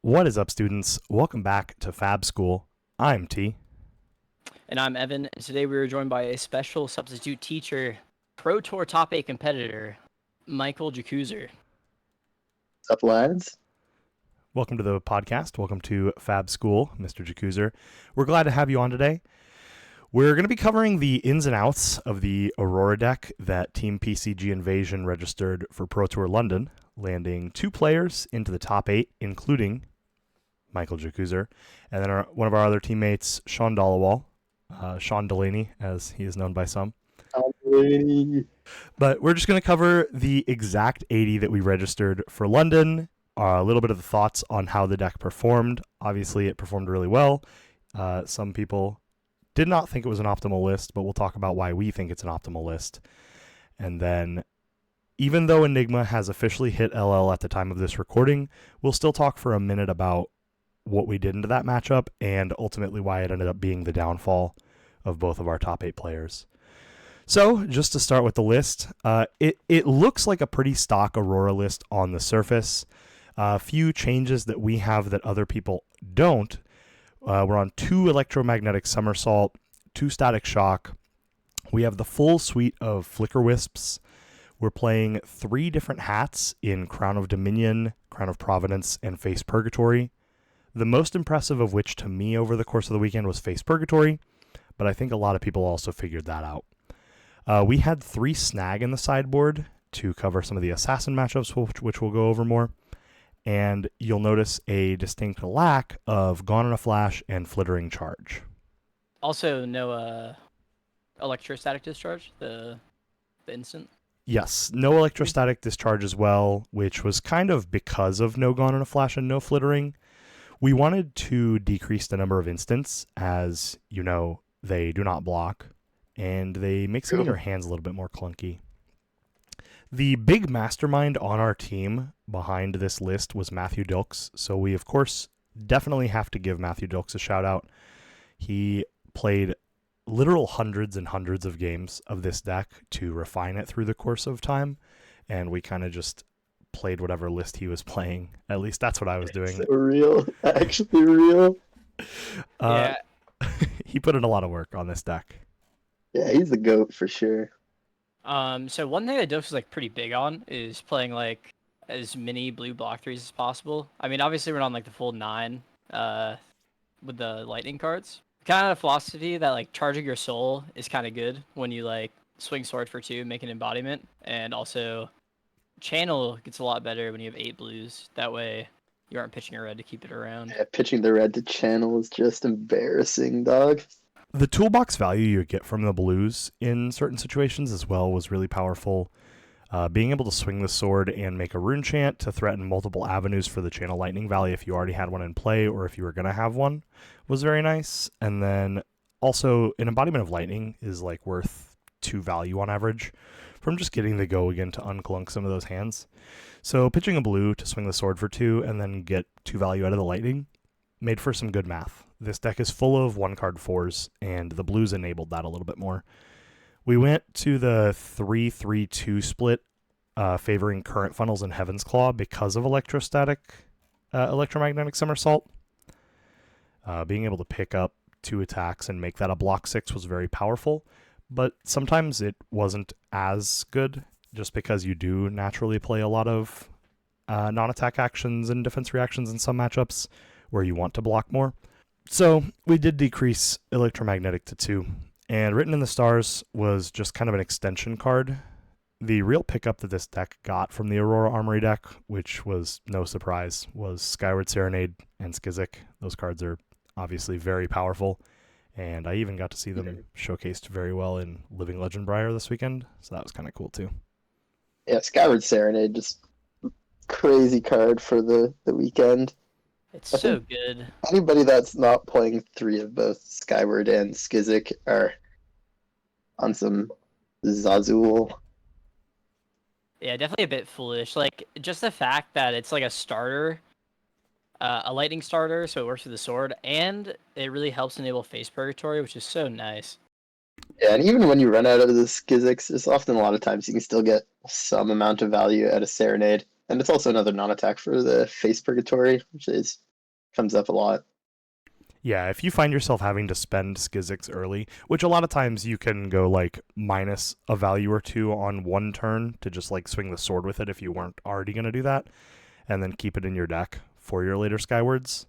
What is up, students? Welcome back to Fab School. I'm T. And I'm Evan, and today we are joined by a special substitute teacher, Pro Tour Top 8 competitor, Michael Jaszczur. What's up, lads? Welcome to the podcast. Welcome to Fab School, Mr. Jaszczur. We're glad to have you on today. We're going to be covering the ins and outs of the Aurora deck that Team PCG Invasion registered for Pro Tour London, landing 2 players into the top 8, including Michael Jaszczur, and then one of our other teammates, Sean Dollawall, Sean Delaney, as he is known by some. But we're just going to cover the exact 80 that we registered for London, a little bit of the thoughts on how the deck performed. Obviously, it performed really well. Some people did not think it was an optimal list, but we'll talk about why we think it's an optimal list. And then, even though Enigma has officially hit LL at the time of this recording, we'll still talk for a minute about what we did into that matchup and ultimately why it ended up being the downfall of both of our top 8 players. So, just to start with the list, it looks like a pretty stock Aurora list on the surface. A few changes that we have that other people don't. We're on 2 electromagnetic somersault, 2 static shock. We have the full suite of flicker wisps. We're playing 3 different hats in Crown of Dominion, Crown of Providence, and Face Purgatory. The most impressive of which to me over the course of the weekend was Face Purgatory, but I think a lot of people also figured that out. We had 3 snag in the sideboard to cover some of the assassin matchups, which we'll go over more. And you'll notice a distinct lack of Gone in a Flash and Flittering Charge. Also, no electrostatic discharge, the instant. Yes, no electrostatic discharge as well, which was kind of because of no Gone in a Flash and no Flittering. We wanted to decrease the number of instants, as you know, they do not block, and they make some of your hands a little bit more clunky. The big mastermind on our team behind this list was Matthew Dilks, so we, of course, definitely have to give Matthew Dilks a shout-out. He played literal hundreds and hundreds of games of this deck to refine it through the course of time, and we kind of just played whatever list he was playing. At least that's what I was doing. So real. Actually real. Yeah. He put in a lot of work on this deck. Yeah, he's the GOAT for sure. So one thing that Dux is like pretty big on is playing like as many blue block 3s as possible. I mean, obviously we're on like the full 9 with the lightning cards. Kind of a philosophy that like charging your soul is kind of good when you like swing sword for 2, make an embodiment, and also channel gets a lot better when you have 8 blues. That way you aren't pitching a red to keep it around. Yeah, pitching the red to channel is just embarrassing, dog. The toolbox value you get from the blues in certain situations as well was really powerful. Being able to swing the sword and make a rune chant to threaten multiple avenues for the Channel Lightning Valley if you already had one in play or if you were going to have one was very nice. And then also an embodiment of lightning is like worth 2 value on average from just getting the go again to unclunk some of those hands. So pitching a blue to swing the sword for 2 and then get 2 value out of the lightning made for some good math. This deck is full of 1-card 4s, and the blues enabled that a little bit more. We went to the 3-3-2 split, favoring Current Funnels and Heaven's Claw because of electromagnetic somersault. Being able to pick up 2 attacks and make that a block 6 was very powerful, but sometimes it wasn't as good just because you do naturally play a lot of non-attack actions and defense reactions in some matchups where you want to block more. So we did decrease electromagnetic to 2, and Written in the Stars was just kind of an extension card. The real pickup that this deck got from the Aurora Armory deck, which was no surprise, was Skyward Serenade and Skizik. Those cards are obviously very powerful, and I even got to see them showcased very well in Living Legend Briar this weekend, so that was kind of cool too. Yeah, Skyward Serenade, just crazy card for the weekend. It's so good. Anybody that's not playing 3 of both Skyward and Skizik are on some Zazul. Yeah, definitely a bit foolish. Like, just the fact that it's like a starter, a lightning starter, so it works with the sword, and it really helps enable Face Purgatory, which is so nice. Yeah, and even when you run out of the Skiziks, there's often a lot of times you can still get some amount of value out of Serenade. And it's also another non-attack for the Face Purgatory, which is comes up a lot. Yeah, if you find yourself having to spend Skizix early, which a lot of times you can go like minus a value or two on one turn to just like swing the sword with it if you weren't already going to do that, and then keep it in your deck for your later Skywards.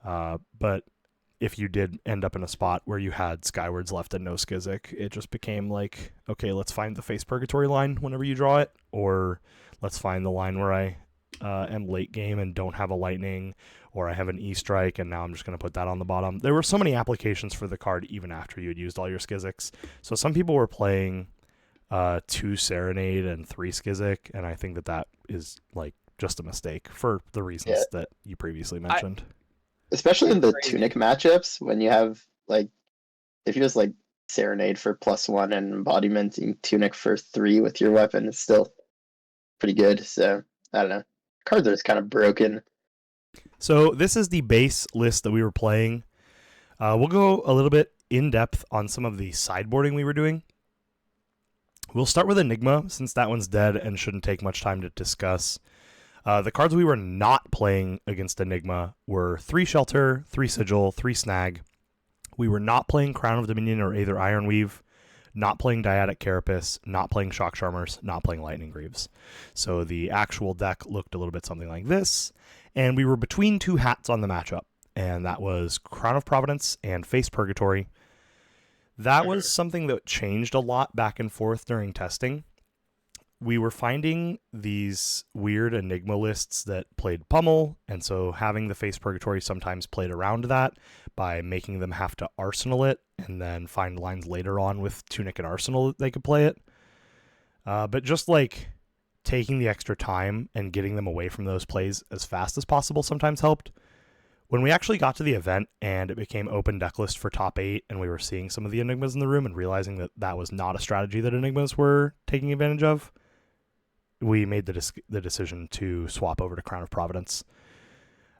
But if you did end up in a spot where you had Skywards left and no Skizik, it just became like, okay, let's find the Face Purgatory line whenever you draw it, or let's find the line where I am late game and don't have a Lightning, or I have an E-Strike and now I'm just going to put that on the bottom. There were so many applications for the card even after you had used all your Skiziks. So some people were playing 2 Serenade and 3 Skizik, and I think that is like just a mistake for the reasons that you previously mentioned. Especially in the Tunic matchups, when you have, like, if you just, like, Serenade for +1 and Embodiment and Tunic for 3 with your weapon, it's still pretty good. So, I don't know. Cards are just kind of broken. So this is the base list that we were playing. We'll go a little bit in depth on some of the sideboarding we were doing. We'll start with Enigma, since that one's dead and shouldn't take much time to discuss. The cards we were not playing against Enigma were 3 Shelter, 3 Sigil, 3 Snag. We were not playing Crown of Dominion or Aether Ironweave, not playing Dyadic Carapace, not playing Shock Charmers, not playing Lightning Greaves. So the actual deck looked a little bit something like this. And we were between 2 hats on the matchup, and that was Crown of Providence and Face Purgatory. That was something that changed a lot back and forth during testing. We were finding these weird Enigma lists that played Pummel, and so having the Face Purgatory sometimes played around that by making them have to Arsenal it, and then find lines later on with Tunic and Arsenal that they could play it. But just like taking the extra time and getting them away from those plays as fast as possible sometimes helped. When we actually got to the event and it became open decklist for top 8 and we were seeing some of the Enigmas in the room and realizing that that was not a strategy that Enigmas were taking advantage of, we made the decision to swap over to Crown of Providence.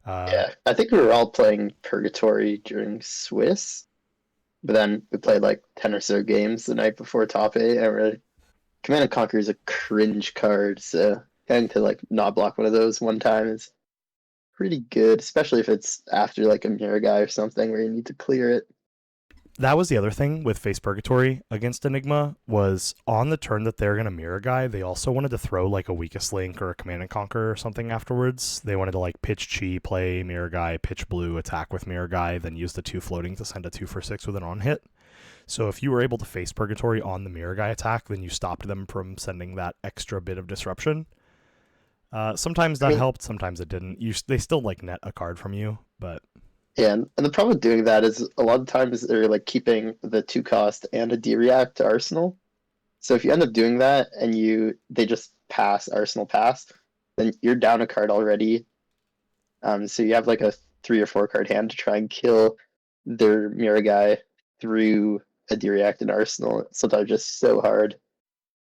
Yeah, I think we were all playing Purgatory during Swiss, but then we played like 10 or so games the night before top 8, and Command and Conquer is a cringe card, so having to like not block one of those one time is pretty good, especially if it's after like a mirror guy or something where you need to clear it. That was the other thing with Face Purgatory against Enigma, was on the turn that they're going to mirror guy, they also wanted to throw like a Weakest Link or a Command and Conquer or something afterwards. They wanted to like pitch Chi, play mirror guy, pitch blue, attack with mirror guy, then use the 2 floating to send a 2 for 6 with an on hit. So if you were able to Face Purgatory on the mirror guy attack, then you stopped them from sending that extra bit of disruption. Sometimes that helped, sometimes it didn't. They still like net a card from you, but yeah, and the problem with doing that is a lot of times they're like keeping the 2 cost and a D-React to Arsenal. So if you end up doing that and they just pass Arsenal pass, then you're down a card already. So you have like a 3 or 4 card hand to try and kill their mirror guy through a D-React and Arsenal. It's sometimes just so hard.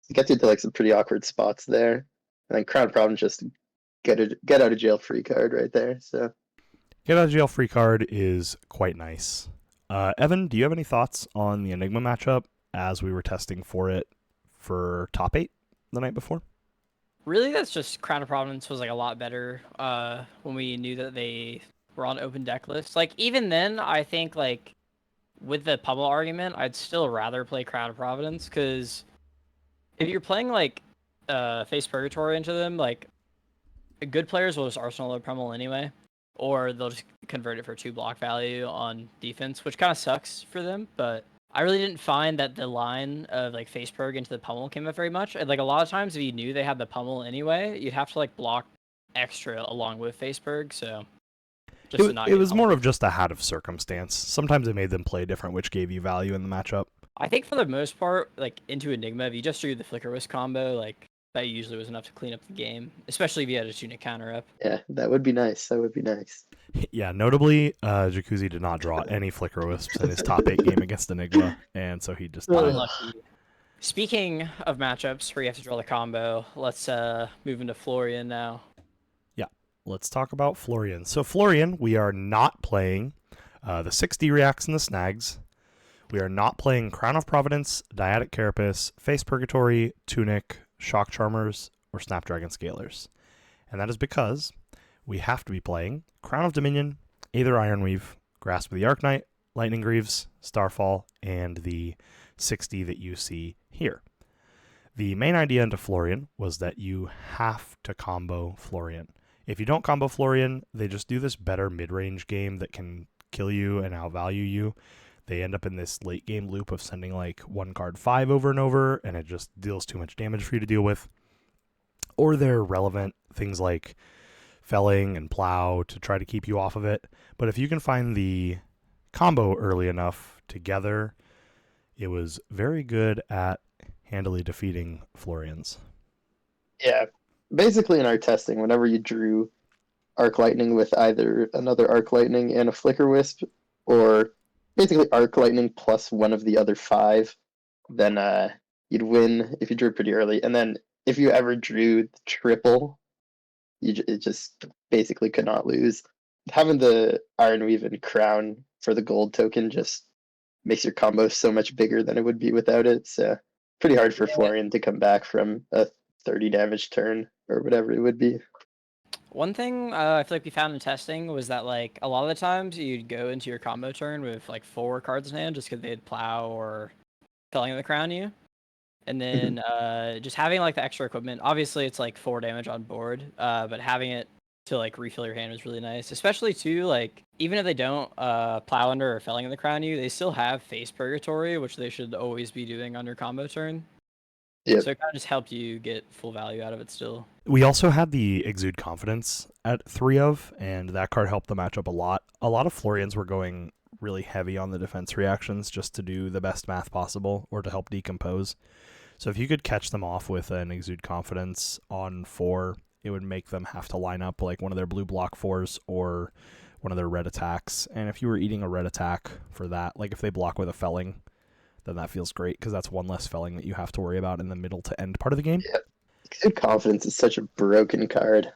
It gets you into like some pretty awkward spots there. And then Crown Providence just get out of jail free card right there. So get out of jail free card is quite nice. Evan, do you have any thoughts on the Enigma matchup as we were testing for it for top 8 the night before? Really, that's just Crown of Providence was like a lot better when we knew that they were on open deck lists. Like even then, I think like with the Pummel argument, I'd still rather play Crown of Providence, because if you're playing like Face Purgatory into them, like good players will just Arsenal their Pummel anyway, or they'll just convert it for 2 block value on defense, which kind of sucks for them. But I really didn't find that the line of like Face Purg into the Pummel came up very much. And like a lot of times, if you knew they had the Pummel anyway, you'd have to like block extra along with Face Purg. So it was more of just a hat of circumstance. Sometimes it made them play different, which gave you value in the matchup. I think for the most part, like into Enigma, if you just drew the Flicker Wisp combo, like that usually was enough to clean up the game, especially if you had a Tunic counter up. Yeah, that would be nice. That would be nice. Yeah, notably, Jacuzzi did not draw any Flicker Wisps in his top 8 game against Enigma, and so he just really lucky. Speaking of matchups where you have to draw the combo, let's move into Florian now. Yeah, let's talk about Florian. So Florian, we are not playing the 6D reacts and the snags. We are not playing Crown of Providence, Dyadic Carapace, Face Purgatory, Tunic, Shock Charmers, or Snapdragon Scalers. And that is because we have to be playing Crown of Dominion, Aether Ironweave, Grasp of the Arknight, Lightning Greaves, Starfall, and the 60 that you see here. The main idea into Florian was that you have to combo Florian. If you don't combo Florian, they just do this better mid-range game that can kill you and outvalue you. They end up in this late game loop of sending like 1 card 5 over and over, and it just deals too much damage for you to deal with. Or they're relevant things like felling and plow to try to keep you off of it. But if you can find the combo early enough together, it was very good at handily defeating Florians. Yeah, basically in our testing, whenever you drew Arc Lightning with either another Arc Lightning and a Flicker Wisp, or basically Arc Lightning plus one of the other 5, then you'd win if you drew pretty early. And then if you ever drew the triple, it just basically could not lose. Having the Ironweave and Crown for the gold token just makes your combo so much bigger than it would be without it. So pretty hard for Florian to come back from a 30 damage turn or whatever it would be. One thing I feel like we found in testing was that like a lot of the times you'd go into your combo turn with like 4 cards in hand just because they'd plow or felling the crown you. And then just having like the extra equipment, obviously it's like 4 damage on board, but having it to like refill your hand was really nice. Especially too, like even if they don't plow under or felling in the crown you, they still have face purgatory, which they should always be doing on your combo turn. Yep. So it kind of just helped you get full value out of it still. We also had the Exude Confidence at 3 of, and that card helped the matchup a lot. A lot of Florians were going really heavy on the defense reactions just to do the best math possible or to help decompose. So if you could catch them off with an Exude Confidence on 4, it would make them have to line up like one of their blue block 4s or one of their red attacks. And if you were eating a red attack for that, like if they block with a felling, then that feels great because that's 1 less felling that you have to worry about in the middle to end part of the game. Yeah. Exude Confidence is such a broken card.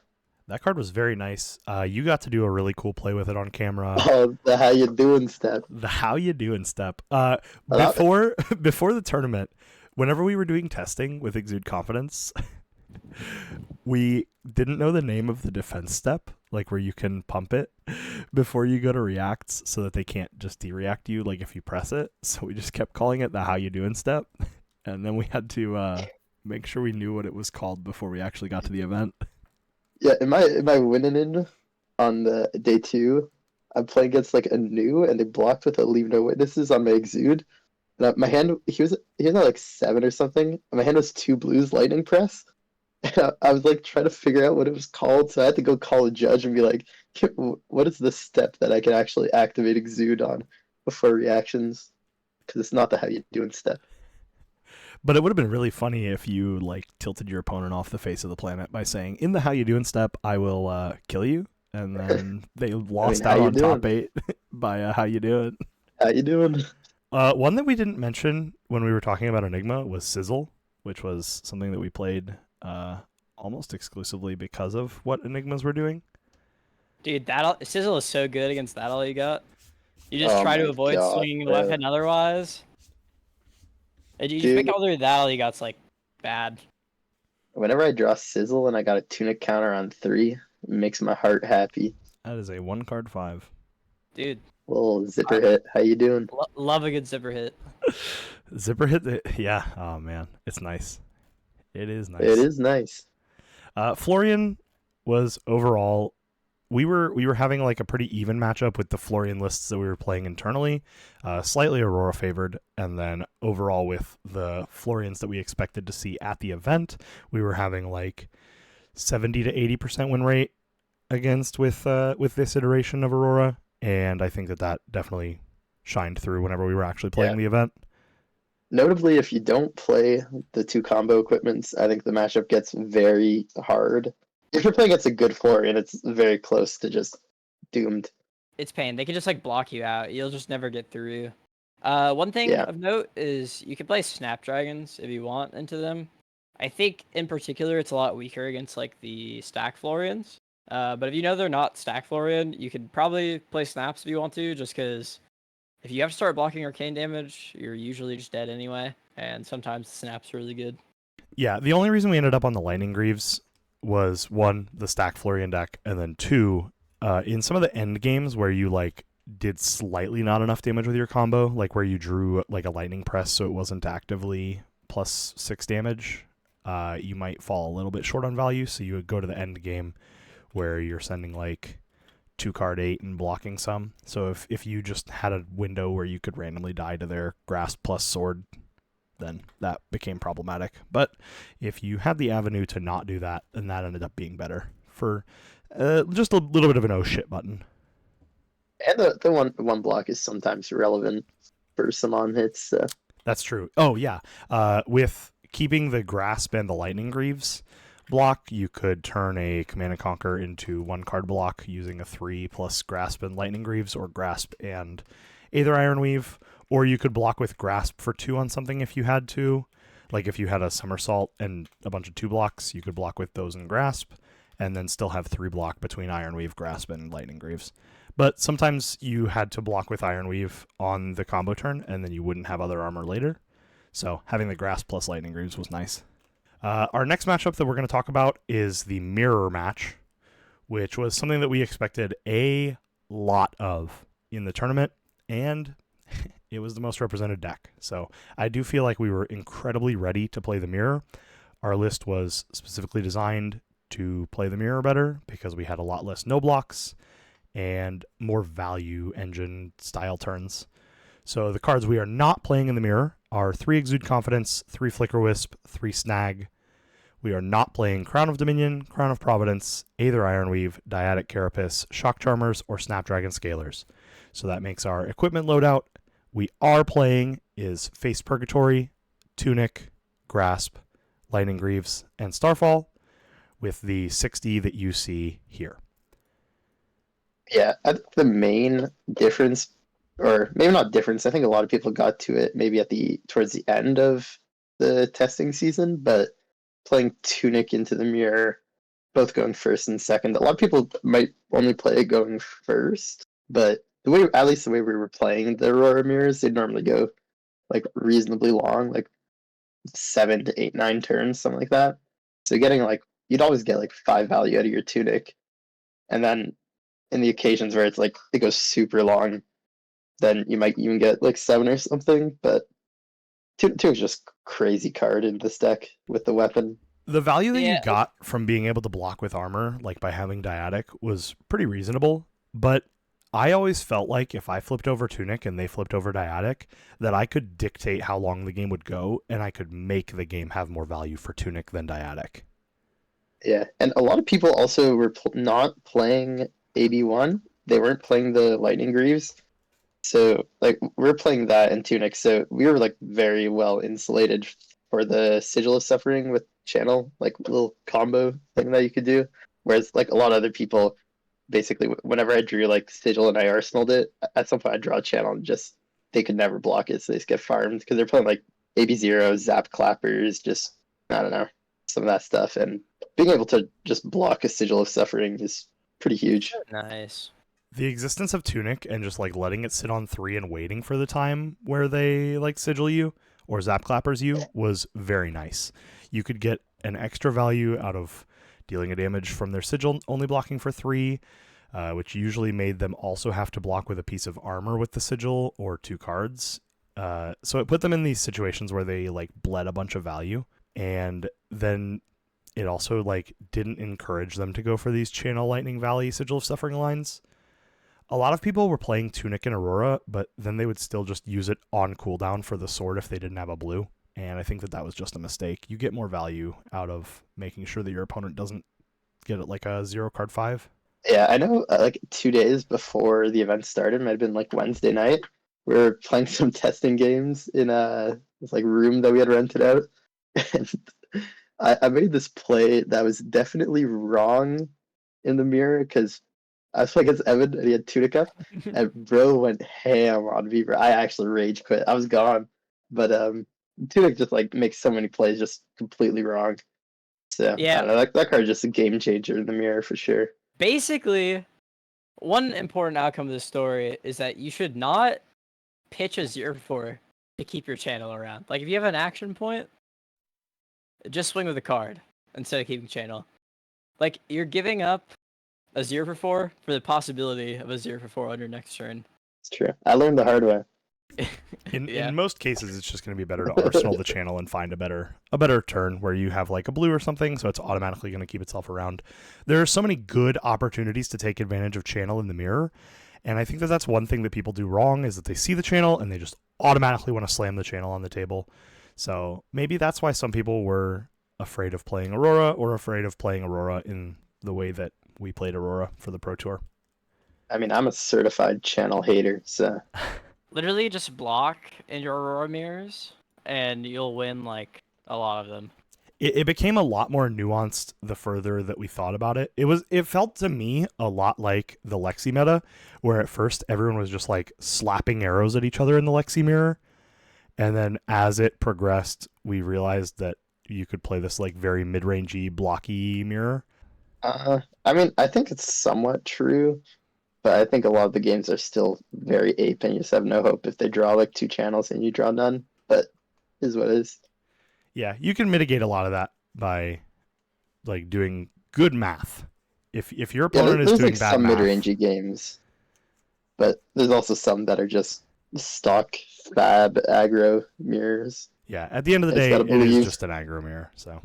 That card was very nice. You got to do a really cool play with it on camera. Oh, the how you doing step. The how you doing step. Before the tournament, whenever we were doing testing with Exude Confidence, we didn't know the name of the defense step, like where you can pump it before you go to reacts so that they can't just de-react you like if you press it. So we just kept calling it the how you doing step. And then we had to make sure we knew what it was called before we actually got to the event. Yeah, am I winning in on the day 2? I'm playing against like a new, and they blocked with a leave no witnesses on my Exude. And my hand, he was at like 7 or something. And my hand was 2 blues lightning press. And I was like trying to figure out what it was called, so I had to go call a judge and be like, "What is the step that I can actually activate Exude on before reactions?" Because it's not the how you doing step. But it would have been really funny if you like tilted your opponent off the face of the planet by saying, "In the how you doing step, I will kill you," and then they lost out on top 8 by how you doing. How you doing? One that we didn't mention when we were talking about Enigma was Sizzle, which was something that we played almost exclusively because of what Enigmas were doing. Dude, Sizzle is so good against that all you got. You just try to avoid swinging the left hand otherwise. And you just make all their that all you got's like bad. Whenever I draw Sizzle and I got a tunic counter on 3, it makes my heart happy. That is a 1 card 5. Dude. Little zipper hit. How you doing? Love a good zipper hit. Zipper hit, yeah. Oh man, it's nice. It is nice. It is nice. Florian was overall. We were having like a pretty even matchup with the Florian lists that we were playing internally, slightly Aurora favored, and then overall with the Florians that we expected to see at the event, we were having like 70 to 80% win rate against with this iteration of Aurora, and I think that definitely shined through whenever we were actually playing the event. Notably, if you don't play the 2 combo equipments, I think the matchup gets very hard. If you're playing against a good Florian, it's very close to just doomed. It's pain. They can just like block you out. You'll just never get through. One thing of note is you can play Snapdragons if you want into them. I think in particular it's a lot weaker against like the stack Florians. But if you know they're not stack Florian, you could probably play Snaps if you want to, just because if you have to start blocking arcane damage, you're usually just dead anyway. And sometimes the Snap's really good. Yeah, the only reason we ended up on the Lightning Greaves was one, the stack Florian deck, and then two, in some of the end games where you like did slightly not enough damage with your combo, like where you drew like a lightning press so it wasn't actively +6 damage, you might fall a little bit short on value, so you would go to the end game where you're sending like 2-card 8 and blocking some. So if you just had a window where you could randomly die to their grasp plus sword, then that became problematic. But if you had the avenue to not do that, then that ended up being better for just a little bit of an oh shit button. And the one block is sometimes relevant for some on hits. So. That's true. Oh yeah, with keeping the grasp and the lightning greaves block, you could turn a Command and Conquer into 1-card block using a 3 plus grasp and lightning greaves, or grasp and Aether Ironweave, or you could block with grasp for 2 on something if you had to. Like if you had a somersault and a bunch of 2 blocks, you could block with those and grasp, and then still have 3 block between Ironweave, grasp, and lightning greaves. But sometimes you had to block with Ironweave on the combo turn, and then you wouldn't have other armor later. So having the grasp plus lightning greaves was nice. Our next matchup that we're going to talk about is the mirror match, which was something that we expected a lot of in the tournament, and it was the most represented deck. So I do feel like we were incredibly ready to play the mirror. Our list was specifically designed to play the mirror better because we had a lot less no blocks and more value engine style turns. So the cards we are not playing in the mirror are 3 Exude Confidence, 3 Flicker Wisp, 3 Snag. We are not playing Crown of Dominion, Crown of Providence, Aether Ironweave, Dyadic Carapace, Shock Charmers, or Snapdragon Scalers. So that makes our equipment loadout. We are playing is Face Purgatory, Tunic, Grasp, Lightning Greaves, and Starfall, with the 60 that you see here. Yeah, I think the main difference, or maybe not difference, I think a lot of people got to it maybe towards the end of the testing season, but playing Tunic into the mirror, both going first and second. A lot of people might only play it going first, but at least the way we were playing the Aurora mirrors, they'd normally go like reasonably long, like 7 to 8, 9 turns, something like that. So you'd always get like 5 value out of your Tunic, and then in the occasions where it's like it goes super long, then you might even get like 7 or something. But Tunic's just crazy card in this deck with the weapon. The value that you got from being able to block with armor, like by having Dyadic, was pretty reasonable, but I always felt like if I flipped over Tunic and they flipped over Dyadic, that I could dictate how long the game would go, and I could make the game have more value for Tunic than Dyadic. Yeah, and a lot of people also were not playing AB1. They weren't playing the Lightning Greaves. So, like, we're playing that in Tunic, so we were, like, very well insulated for the Sigil of Suffering with channel, like, little combo thing that you could do. Whereas, like, a lot of other people, basically, whenever I drew, like, Sigil and I arsenaled it, at some point I'd draw a channel and just, they could never block it, so they just get farmed, because they're playing, like, AB0, Zap Clappers, just, I don't know, some of that stuff. And being able to just block a Sigil of Suffering is pretty huge. Nice. The existence of Tunic and just like letting it sit on 3 and waiting for the time where they like sigil you or Zap Clappers you was very nice. You could get an extra value out of dealing a damage from their sigil only blocking for 3, which usually made them also have to block with a piece of armor with the sigil or 2 cards. So it put them in these situations where they like bled a bunch of value, and then it also like didn't encourage them to go for these Channel Lightning Valley Sigil of Suffering lines. A lot of people were playing Tunic and Aurora, but then they would still just use it on cooldown for the sword if they didn't have a blue. And I think that was just a mistake. You get more value out of making sure that your opponent doesn't get it like a 0 card 5. Yeah, I know, like 2 days before the event started, might have been like Wednesday night, we were playing some testing games in this like room that we had rented out. And I made this play that was definitely wrong in the mirror, because I was playing against Evan and he had Tunic up, and bro went ham on me. I actually rage quit. I was gone. But Tunic just like makes so many plays just completely wrong. So Yeah. I don't know, that card is just a game changer in the mirror for sure. Basically, one important outcome of this story is that you should not pitch a 0-4 to keep your channel around. Like, if you have an action point, just swing with a card instead of keeping channel. Like, you're giving up a 0 for 4 for the possibility of a 0 for 4 on your next turn. It's true. I learned the hard way. In most cases, it's just going to be better to arsenal the channel and find a better turn where you have like a blue or something, so it's automatically going to keep itself around. There are so many good opportunities to take advantage of channel in the mirror, and I think that that's one thing that people do wrong is that they see the channel and they just automatically want to slam the channel on the table. So maybe that's why some people were afraid of playing Aurora or afraid of playing Aurora in the way that we played Aurora for the Pro Tour. I mean, I'm a certified channel hater, so Literally just block in your Aurora mirrors, and you'll win, like, a lot of them. It became a lot more nuanced the further that we thought about it. It felt to me a lot like the Lexi meta, where at first everyone was just like slapping arrows at each other in the Lexi mirror. And then as it progressed, we realized that you could play this like very mid-rangey, blocky mirror. I mean, I think it's somewhat true, but I think a lot of the games are still very ape, and you just have no hope if they draw like 2 channels and you draw none. But is what it is. Yeah, you can mitigate a lot of that by like doing good math. If your opponent is there's doing like bad some math, mid-rangey games, but there's also some that are just stock fab aggro mirrors. yeah, at the end of the I just day, gotta it is believe. just an aggro mirror. So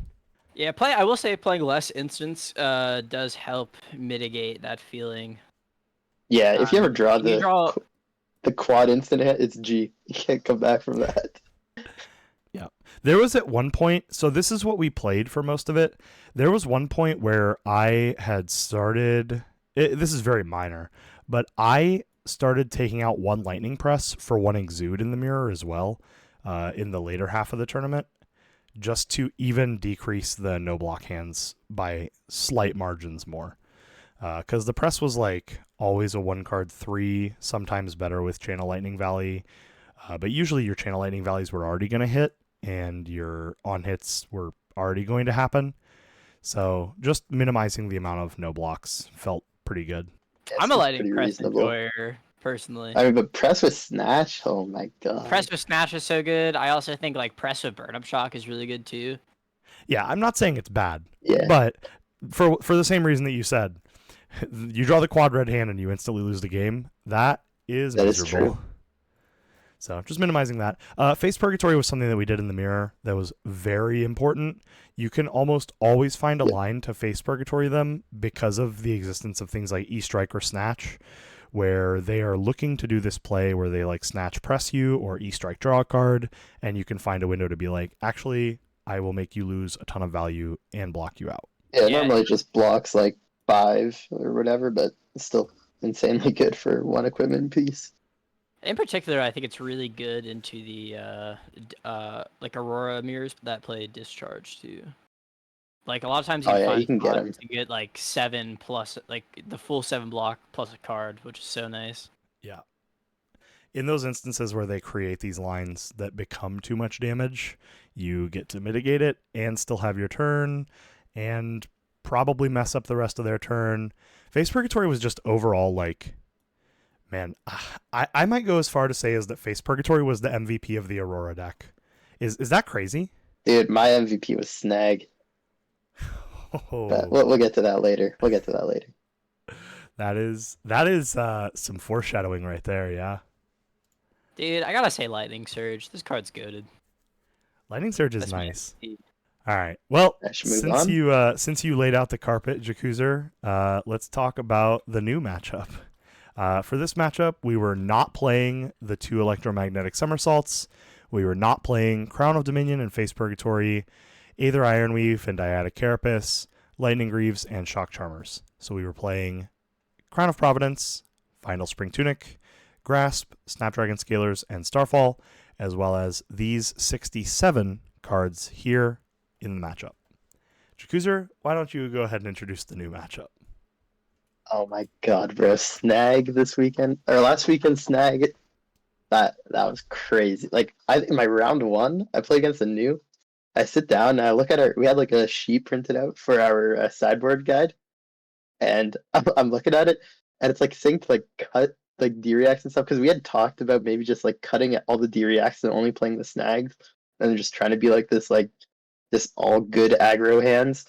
Yeah, I will say playing less instance does help mitigate that feeling. Yeah, if you ever draw You draw... the quad instant hit, it's G. You can't come back from that. yeah, there was at one point. So this is what we played for most of it. There was one point where I had started. This is very minor, but I started taking out 1 lightning press for 1 exude in the mirror as well, in the later half of the tournament, just to even decrease the no block hands by slight margins more. Because the press was like always a 1 card 3, sometimes better with Channel Lightning Valley, but usually your Channel Lightning Valleys were already going to hit and your on hits were already going to happen. So just minimizing the amount of no blocks felt pretty good. I'm a Seems lightning pretty press reasonable. enjoyer, personally. I mean, but press with snatch, oh my god. Press with Snatch is so good. I also think like press with Burn Up Shock is really good too. Yeah, I'm not saying it's bad, Yeah. but for the same reason that you said, you draw the quad red hand and you instantly lose the game. That is miserable. True. So just minimizing that. Face Purgatory was something that we did in the mirror that was very important. You can almost always find a line to Face Purgatory them because of the existence of things like E-Strike or Snatch, where they are looking to do this play where they like Snatch press you or E-Strike draw a card, and you can find a window to be like, actually, I will make you lose a ton of value and block you out. Yeah, Yeah. normally it just blocks like 5 or whatever, but it's still insanely good for 1 equipment piece. In particular, I think it's really good into the like Aurora mirrors that play Discharge too. Like a lot of times you Oh, can yeah, find you can get 'em. spots to get like 7 plus like the full 7 block plus a card, which is so nice. Yeah. In those instances where they create these lines that become too much damage, you get to mitigate it and still have your turn and probably mess up the rest of their turn. Face Purgatory was just overall like, man, I might go as far to say as that Face Purgatory was the MVP of the Aurora deck. Is that crazy? Dude, my MVP was Snag. But we'll get to that later. That is some foreshadowing right there, yeah. Dude, I gotta say Lightning Surge. This card's goated. Lightning Surge is That's my nice. MVP. All right. Well, I should move on. since you laid out the carpet, Jacuzzer, let's talk about the new matchup. For this matchup, we were not playing the 2 electromagnetic somersaults. We were not playing Crown of Dominion and Face Purgatory, Aether Ironweave and Dyadic Carapace, Lightning Greaves, and Shock Charmers. So we were playing Crown of Providence, Final Spring Tunic, Grasp, Snapdragon Scalers, and Starfall, as well as these 67 cards here in the matchup. Jacuzzer, why don't you go ahead and introduce the new matchup? Oh my god, bro. Snag this weekend, or last weekend Snag, that was crazy. Like, in my round 1, I play against a new. I sit down and I look at we had like a sheet printed out for our sideboard guide, and I'm looking at it, and it's like synced like cut like D-reacts and stuff, because we had talked about maybe just like cutting all the D-reacts and only playing the snags, and just trying to be like this all good aggro hands.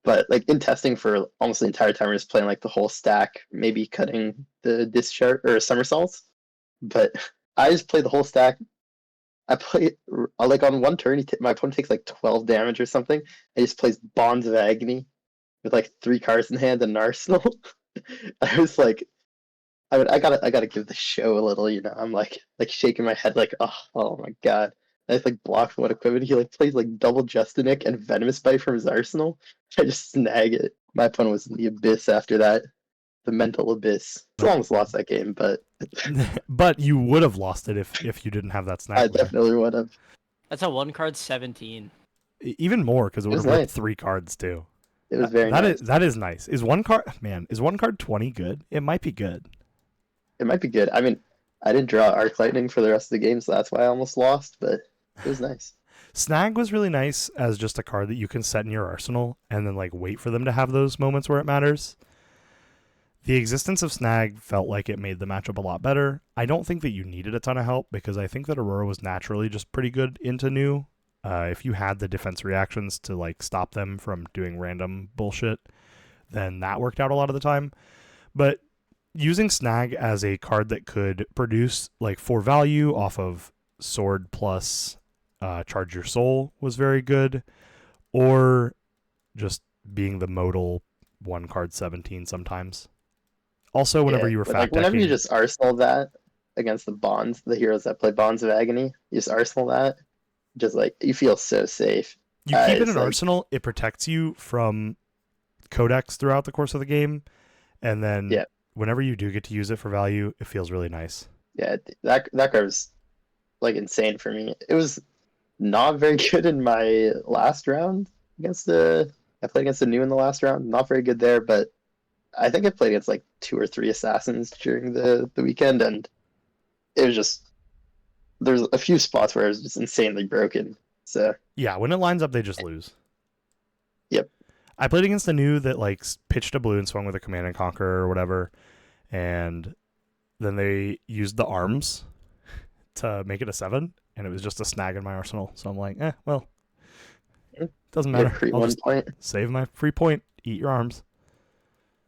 But like in testing for almost the entire time, we're just playing like the whole stack, maybe cutting the discharge or somersaults. But I just play the whole stack. I play like on one turn, my opponent takes like 12 damage or something. And he just plays Bonds of Agony with like 3 cards in hand and an arsenal. I was like, I mean, I gotta give the show a little, I'm like shaking my head, like, oh my god. I just like block one equipment. He like plays like double Justinic and Venomous Bite from his arsenal. I just snag it. My opponent was in the abyss after that, the mental abyss. Still almost lost that game, but But you would have lost it if you didn't have that snag. I definitely would have. That's a 1-card 17. Even more, because it would was have ripped nice. 3 cards too. It was very nice. That is nice. Is one card 20 good? It might be good. It might be good. I mean, I didn't draw Arc Lightning for the rest of the game, so that's why I almost lost, but it was nice. Snag was really nice as just a card that you can set in your arsenal and then like wait for them to have those moments where it matters. The existence of Snag felt like it made the matchup a lot better. I don't think that you needed a ton of help because I think that Aurora was naturally just pretty good into new. If you had the defense reactions to like stop them from doing random bullshit, then that worked out a lot of the time. But using Snag as a card that could produce like 4 value off of Sword plus Charge Your Soul was very good, or just being the modal 1-card 17 sometimes. Also, whenever you were but, fat like, whenever you decking, just arsenal that against the heroes that play Bonds of Agony, you just arsenal that, just like you feel so safe. you keep it it's in like- arsenal, it protects you from codex throughout the course of the game, and then Yeah. whenever you do get to use it for value, it feels really nice. Yeah, that card was like insane for me. It was not very good in my last round against I played against the new in the last round. Not very good there, but I think I played against like 2 or 3 assassins during the weekend, and it was just there's a few spots where it was just insanely broken. So Yeah, when it lines up, they just lose. Yep. I played against a new that like pitched a blue and swung with a Command and Conquer or whatever, and then they used the arms to make it a 7, and it was just a snag in my arsenal. So I'm like, well, doesn't you get matter. free I'll 1 just point. save my free point. Eat your arms.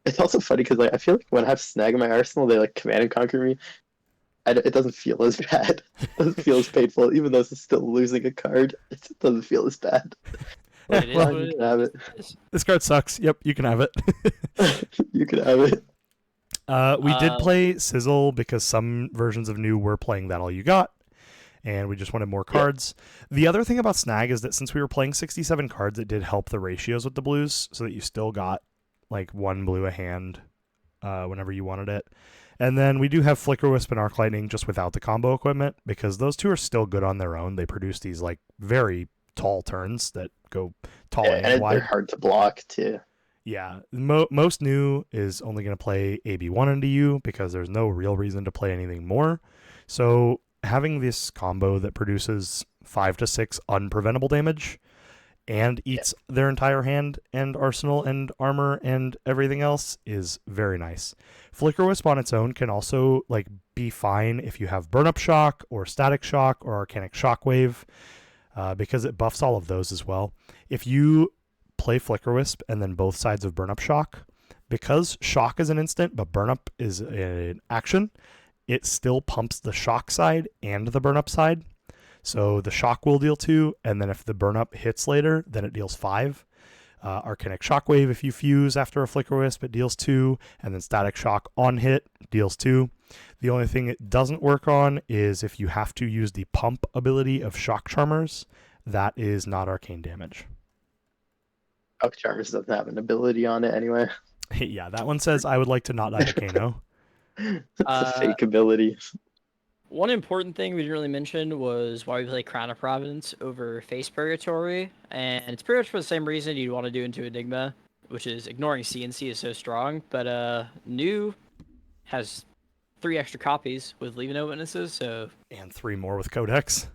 It's also funny because like I feel like when I have Snag in my arsenal, they like Command and Conquer me. It doesn't feel as bad. It doesn't feel as painful, even though it's still losing a card. It doesn't feel as bad. It is Well, what you it can have it. is. This card sucks. Yep, you can have it. You can have it. We did play Sizzle because some versions of New were playing That All You Got, and we just wanted more cards. The other thing about Snag is that since we were playing 67 cards, it did help the ratios with the blues, so that you still got like 1 blue a hand whenever you wanted it. And then we do have Flicker Wisp and Arc Lightning just without the combo equipment, because those two are still good on their own. They produce these like very tall turns that go tall and and wide. they're hard to block too. Yeah, most new is only going to play AB1 into you because there's no real reason to play anything more. So having this combo that produces 5 to 6 unpreventable damage and eats their entire hand and arsenal and armor and everything else is very nice. Flicker Wisp on its own can also like be fine if you have Burn Up Shock or Static Shock or Arcanic Shockwave, because it buffs all of those as well. If you play Flicker Wisp and then both sides of Burn Up Shock, because Shock is an instant but Burn Up is an action, it still pumps the Shock side and the Burn Up side. So the Shock will deal 2, and then if the Burn Up hits later, then it deals 5. Arcanic Shockwave, if you fuse after a Flicker Wisp, it deals 2, and then Static Shock on hit deals 2. The only thing it doesn't work on is if you have to use the pump ability of Shock Charmers. That is not arcane damage. Shock Charmers doesn't have an ability on it anyway. Yeah, that one says, I would like to not die to Kano. It's a fake ability. One important thing we didn't really mention was why we play Crown of Providence over Face Purgatory, and it's pretty much for the same reason you'd want to do into Enigma, which is ignoring CNC is so strong, but New has 3 extra copies with Leave No Witnesses, so... And 3 more with Codex.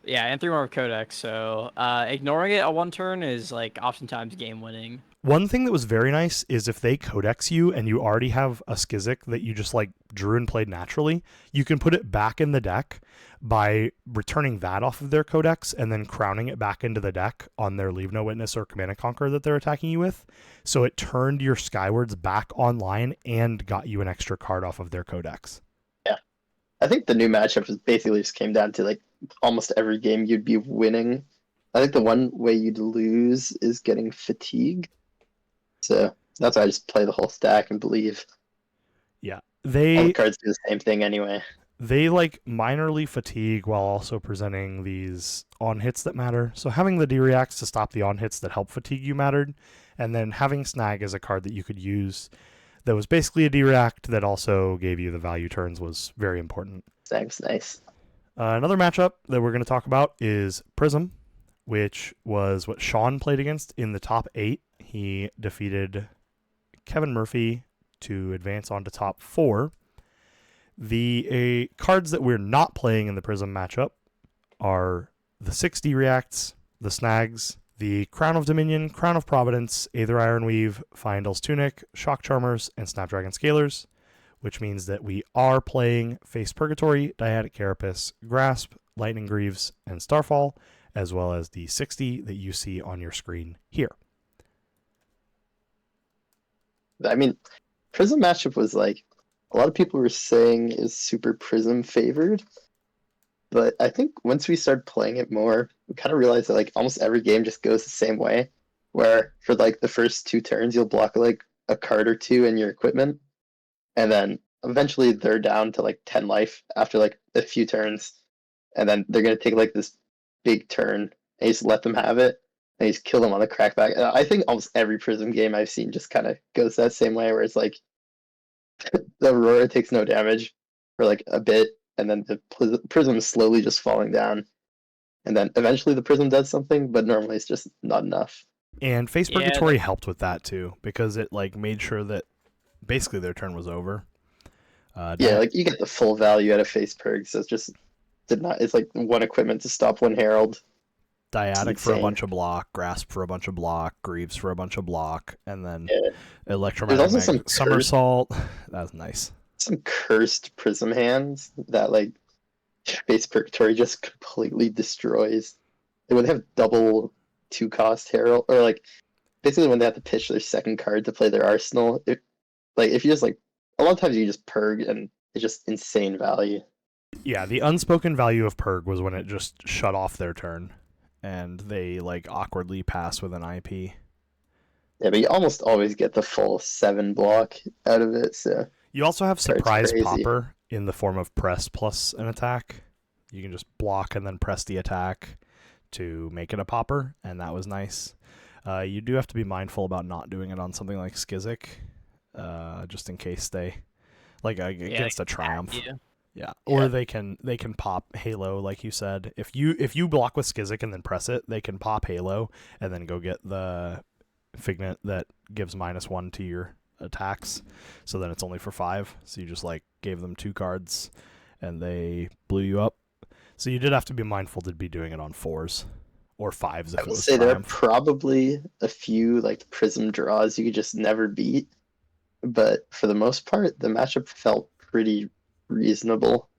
Yeah, and 3 more with Codex, so ignoring it on 1 turn is, like, oftentimes game-winning. One thing that was very nice is if they codex you and you already have a Skizzik that you just like drew and played naturally, you can put it back in the deck by returning that off of their codex and then crowning it back into the deck on their Leave No Witness or Command and Conquer that they're attacking you with. So it turned your Skywards back online and got you an extra card off of their codex. Yeah. I think the new matchup was basically just came down to like almost every game you'd be winning. I think the one way you'd lose is getting fatigue. So that's why I just play the whole stack and believe. Yeah. All the cards do the same thing anyway. They like minorly fatigue while also presenting these on hits that matter. So having the D-Reacts to stop the on hits that help fatigue you mattered, and then having Snag as a card that you could use that was basically a D-React that also gave you the value turns was very important. Snag's nice. Another matchup that we're going to talk about is Prism, which was what Sean played against in the top 8. He defeated Kevin Murphy to advance on to top 4. The cards that we're not playing in the Prism matchup are the 6D Reacts, the Snags, the Crown of Dominion, Crown of Providence, Aether Ironweave, Fyendal's Tunic, Shock Charmers, and Snapdragon Scalers, which means that we are playing Face Purgatory, Dyadic Carapace, Grasp, Lightning Greaves, and Starfall, as well as the 60 that you see on your screen here. I mean, Prism matchup was like, a lot of people were saying is super Prism favored. But I think once we started playing it more, we kind of realized that like almost every game just goes the same way. Where for like the first 2 turns, you'll block like a card or 2 in your equipment. And then eventually they're down to like 10 life after like a few turns. And then they're going to take like this big turn and you just let them have it. And you just kill them on the crackback. And I think almost every Prism game I've seen just kind of goes that same way where it's like the Aurora takes no damage for like a bit. And then the Prism is slowly just falling down. And then eventually the Prism does something, but normally it's just not enough. And Face Purgatory helped with that too, because it like made sure that basically their turn was over. Yeah, like you get the full value out of Face Purg, so it's just it's like 1 equipment to stop 1 Herald. Dyadic for a bunch of block, Grasp for a bunch of block, Greaves for a bunch of block, and then Electromagnetic Somersault. That's nice. Some cursed Prism hands that like Face Purgatory just completely destroys. They would have double 2-cost Herald, or like basically when they have to pitch their second card to play their arsenal. If you just like a lot of times you just purg and it's just insane value. Yeah, the unspoken value of purg was when it just shut off their turn and they like awkwardly pass with an IP. Yeah, but you almost always get the full 7 block out of it. So you also have surprise popper in the form of press plus an attack. You can just block and then press the attack to make it a popper, and that was nice. You do have to be mindful about not doing it on something like Skizzik, just in case they against a Triumph. Yeah, or they can pop Halo, like you said. If you block with Skizzik and then press it, they can pop Halo and then go get the Figment that gives -1 to your attacks. So then it's only for 5. So you just like gave them 2 cards and they blew you up. So you did have to be mindful to be doing it on 4s or 5s if it was Triumph. There are probably a few like Prism draws you could just never beat, but for the most part, the matchup felt pretty reasonable,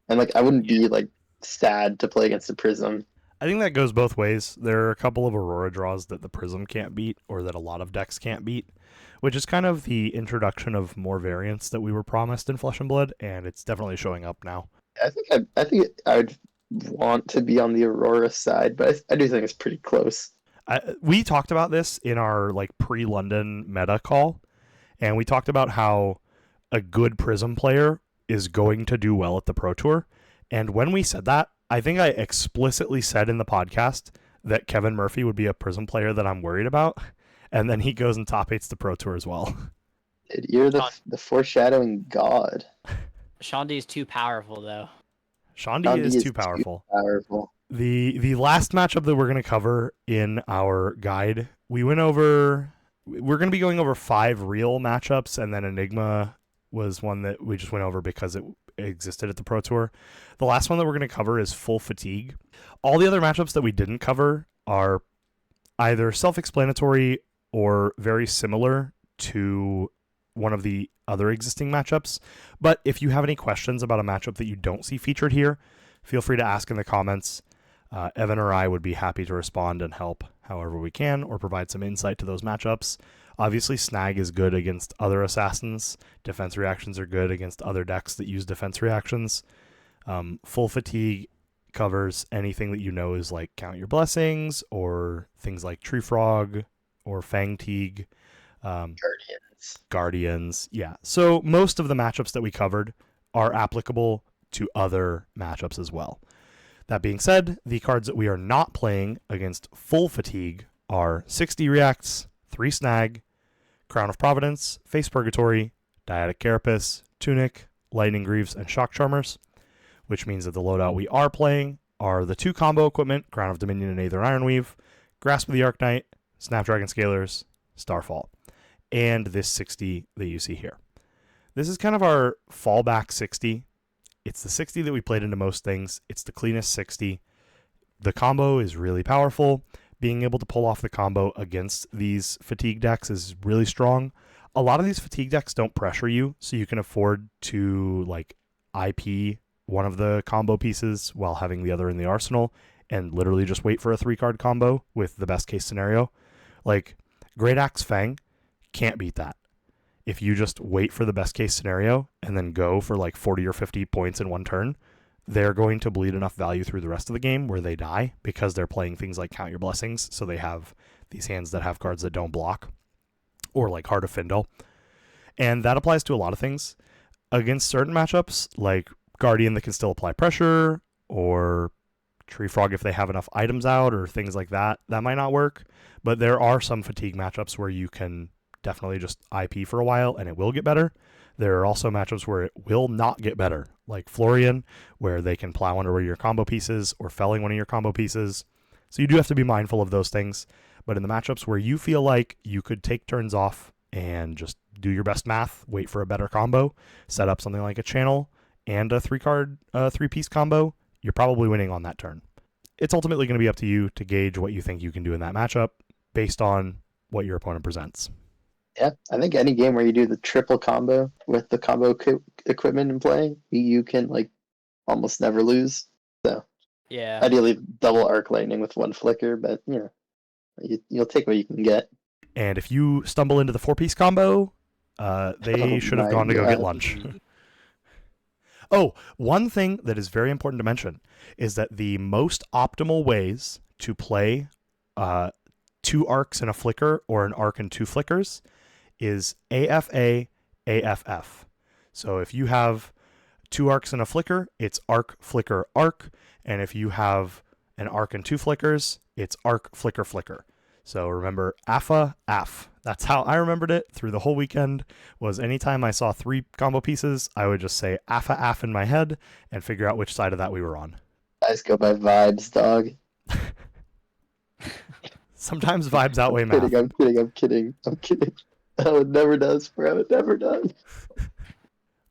and like I wouldn't be like sad to play against the Prism. I think that goes both ways. There are a couple of Aurora draws that the Prism can't beat, or that a lot of decks can't beat, which is kind of the introduction of more variants that we were promised in Flesh and Blood, and it's definitely showing up now. I think I would want to be on the Aurora side, but I do think it's pretty close. We talked about this in our like pre-London meta call, and we talked about how a good Prism player is going to do well at the Pro Tour. And when we said that, I think I explicitly said in the podcast that Kevin Murphy would be a Prism player that I'm worried about. And then he goes and top 8s the Pro Tour as well. Dude, you're the foreshadowing god. Sean D is too powerful, though. Sean D is too powerful. The last matchup that we're going to cover in our guide, we're going to be going over 5 real matchups, and then Enigma was one that we just went over because it existed at the Pro Tour. The last one that we're going to cover is Full Fatigue. All the other matchups that we didn't cover are either self-explanatory or very similar to one of the other existing matchups. But if you have any questions about a matchup that you don't see featured here, feel free to ask in the comments. Evan or I would be happy to respond and help however we can, or provide some insight to those matchups. Obviously, Snag is good against other assassins. Defense reactions are good against other decks that use defense reactions. Full Fatigue covers anything that you know is like Count Your Blessings, or things like Tree Frog or Fang Teague. Guardians. Yeah. So most of the matchups that we covered are applicable to other matchups as well. That being said, the cards that we are not playing against Full Fatigue are 60 Reacts, 3 Snag, Crown of Providence, Face Purgatory, Dyadic Carapace, Tunic, Lightning Greaves, and Shock Charmers, which means that the loadout we are playing are the 2 combo equipment, Crown of Dominion and Aether Ironweave, Grasp of the Arknight, Snapdragon Scalers, Starfall, and this 60 that you see here. This is kind of our fallback 60. It's the 60 that we played into most things. It's the cleanest 60. The combo is really powerful. Being able to pull off the combo against these fatigue decks is really strong. A lot of these fatigue decks don't pressure you, so you can afford to like IP one of the combo pieces while having the other in the arsenal and literally just wait for a 3-card combo with the best case scenario. Like Great Axe Fang can't beat that. If you just wait for the best case scenario and then go for like 40 or 50 points in one turn, they're going to bleed enough value through the rest of the game where they die, because they're playing things like Count Your Blessings, so they have these hands that have cards that don't block, or like Heart of Findle. And that applies to a lot of things. Against certain matchups, like Guardian that can still apply pressure, or Tree Frog if they have enough items out, or things like that, that might not work. But there are some fatigue matchups where you can definitely just IP for a while and it will get better. There are also matchups where it will not get better, like Florian, where they can plow under your combo pieces or felling one of your combo pieces. So you do have to be mindful of those things. But in the matchups where you feel like you could take turns off and just do your best math, wait for a better combo, set up something like a channel and a 3-piece combo, you're probably winning on that turn. It's ultimately going to be up to you to gauge what you think you can do in that matchup based on what your opponent presents. Yeah, I think any game where you do the triple combo with the combo equipment in play, you can like almost never lose. So Yeah. ideally double Arc Lightning with 1 flicker, but you'll take what you can get. And if you stumble into the 4-piece combo, they should have gone to go get lunch. Oh, one thing that is very important to mention is that the most optimal ways to play 2 arcs and a flicker, or an arc and 2 flickers, is AFA, AFF. So if you have 2 arcs and a flicker, it's arc, flicker, arc. And if you have an arc and 2 flickers, it's arc, flicker, flicker. So remember AFA, AF. That's how I remembered it through the whole weekend. Was anytime I saw 3 combo pieces, I would just say AFA, AF in my head and figure out which side of that we were on. Guys go by vibes, dog. Sometimes vibes outweigh math. I'm kidding. Oh, it never does, bro. It never does.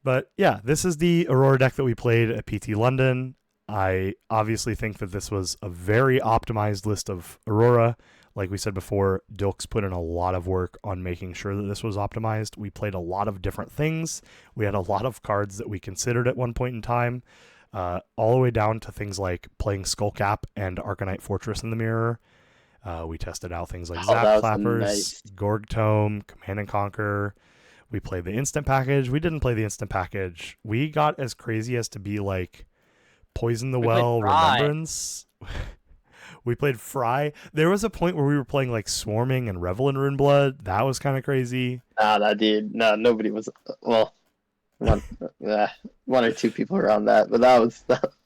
But yeah, this is the Aurora deck that we played at PT London. I obviously think that this was a very optimized list of Aurora. Like we said before, Dilks put in a lot of work on making sure that this was optimized. We played a lot of different things. We had a lot of cards that we considered at one point in time, all the way down to things like playing Skullcap and Arcanite Fortress in the mirror. We tested out things like Zap Clappers, Gorg Tome, Command and Conquer. We played the instant package. We didn't play the instant package. We got as crazy as to be like Poison the Well, Remembrance. We played Fry. There was a point where we were playing like Swarming and Revel in Runeblood. That was kind of crazy. Nobody was. Well, one or 2 people around that, but that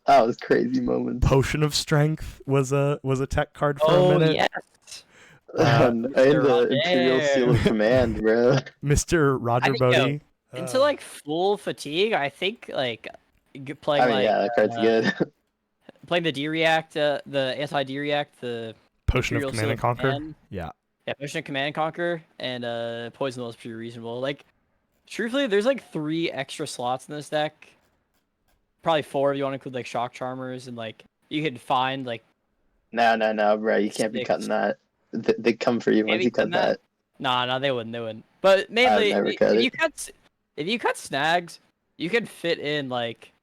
was crazy moments. Potion of Strength was a tech card for a minute. Yes. And the Imperial Seal of Command, bro. Mr. Roger Bodie. Into like Full Fatigue, I think like playing that card's good. Playing the D-React, the anti-D-React, the Potion of Imperial Command and Seal Conquer. Command. Yeah, Potion of Command and Conquer, and Poison Will is pretty reasonable. Like, truthfully, there's like 3 extra slots in this deck. Probably 4 if you want to include like Shock Charmers, and like you can find like. No, bro. You can't be cutting that. They come for you once you cut that. Nah, they wouldn't. They wouldn't. But mainly, never cut if it. you cut snags, you can fit in like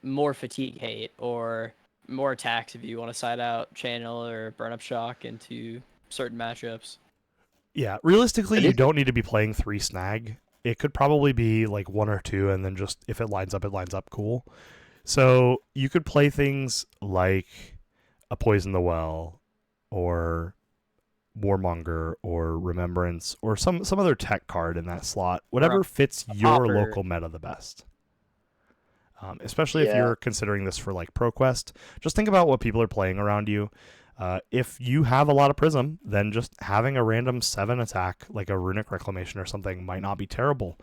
more fatigue hate or more attacks if you want to side out channel or burn up shock into certain matchups. Yeah, realistically, I do you don't need to be playing 3 snag. It could probably be like 1 or 2, and then just if it lines up, cool. So you could play things like a Poison the Well, or Warmonger, or Remembrance, or some other tech card in that slot. Whatever fits your popper. local meta the best. Especially if Yeah. you're considering this for like ProQuest, just think about what people are playing around you. If you have a lot of Prism, then just having a random 7 attack, like a Runic Reclamation or something, might not be terrible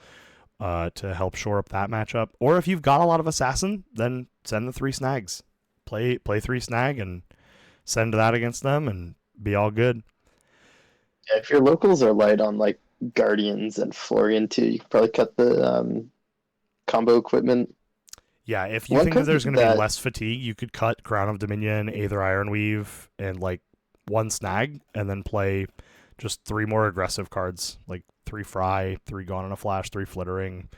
to help shore up that matchup. Or if you've got a lot of Assassin, then send the 3 snags. Play 3 snag and send that against them and be all good. Yeah, if your locals are light on like Guardians and Florian too, you can probably cut the combo equipment. Yeah, if you One think that card there's going to that- be less fatigue, you could cut Crown of Dominion, Aether Ironweave, and like 1 snag, and then play just 3 more aggressive cards, like 3 Fry, 3 Gone in a Flash, 3 Flittering,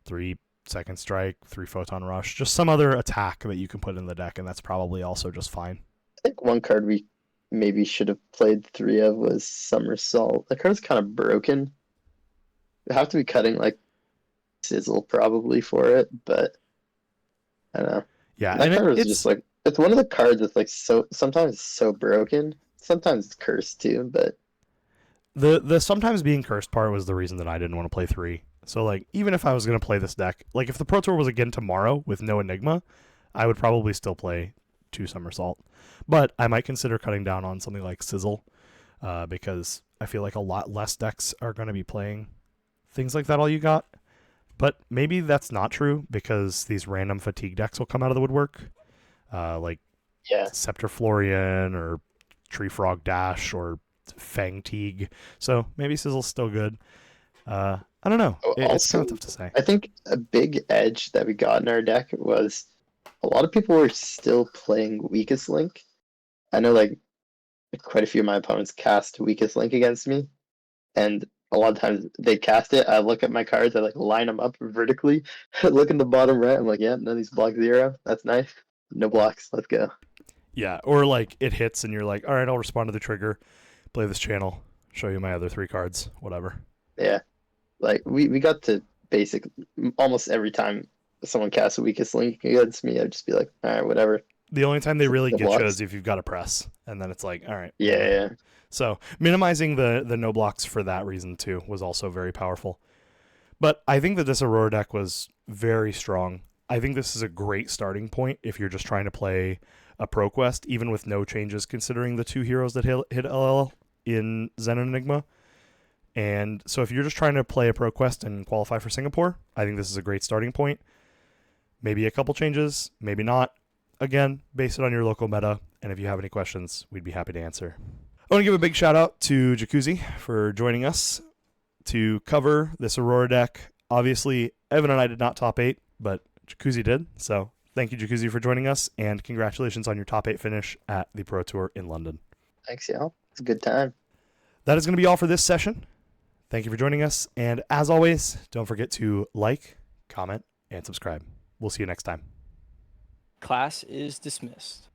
3 Second Strike, 3 Photon Rush, just some other attack that you can put in the deck, and that's probably also just fine. I think one card we maybe should have played 3 of was Somersault. That card's kind of broken. You have to be cutting like Sizzle probably for it, but I don't know. Yeah, That and card was it's just like it's one of the cards that's like so sometimes it's so broken, sometimes it's cursed too, but the sometimes being cursed part was the reason that I didn't want to play 3. So like even if I was going to play this deck, like if the Pro Tour was again tomorrow with no Enigma, I would probably still play 2 Somersault. But I might consider cutting down on something like Sizzle, because I feel like a lot less decks are going to be playing things like that all you got. But maybe that's not true because these random fatigue decks will come out of the woodwork, like yeah. Scepter Florian or Tree Frog Dash or Fang Teague. So maybe Sizzle's still good. I don't know. It's kind of tough to say. I think a big edge that we got in our deck was a lot of people were still playing Weakest Link. I know like quite a few of my opponents cast Weakest Link against me, and a lot of times they cast it. I look at my cards, I like line them up vertically, look in the bottom right. I'm like, yeah, none of these block 0. That's nice. No blocks. Let's go. Yeah, or like it hits and you're like, all right, I'll respond to the trigger, play this channel, show you my other 3 cards, whatever. Yeah, like we got to basic almost every time someone casts a Weakest Link against me, I'd just be like, all right, whatever. The only time they really No get you blocks. is if you've got a press, and then it's like, all right. Yeah. So minimizing the no blocks for that reason too was also very powerful. But I think that this Aurora deck was very strong. I think this is a great starting point if you're just trying to play a ProQuest, even with no changes, considering the 2 heroes that hit LL in Zen and Enigma. And so if you're just trying to play a ProQuest and qualify for Singapore, I think this is a great starting point. Maybe a couple changes, maybe not. Again, base it on your local meta, and if you have any questions, we'd be happy to answer. I want to give a big shout out to Jacuzzi for joining us to cover this Aurora deck. Obviously, Evan and I did not top 8, but Jacuzzi did. So thank you, Jacuzzi, for joining us, and congratulations on your top 8 finish at the Pro Tour in London. Thanks, y'all. It's a good time. That is going to be all for this session. Thank you for joining us, and as always, don't forget to like, comment, and subscribe. We'll see you next time. Class is dismissed.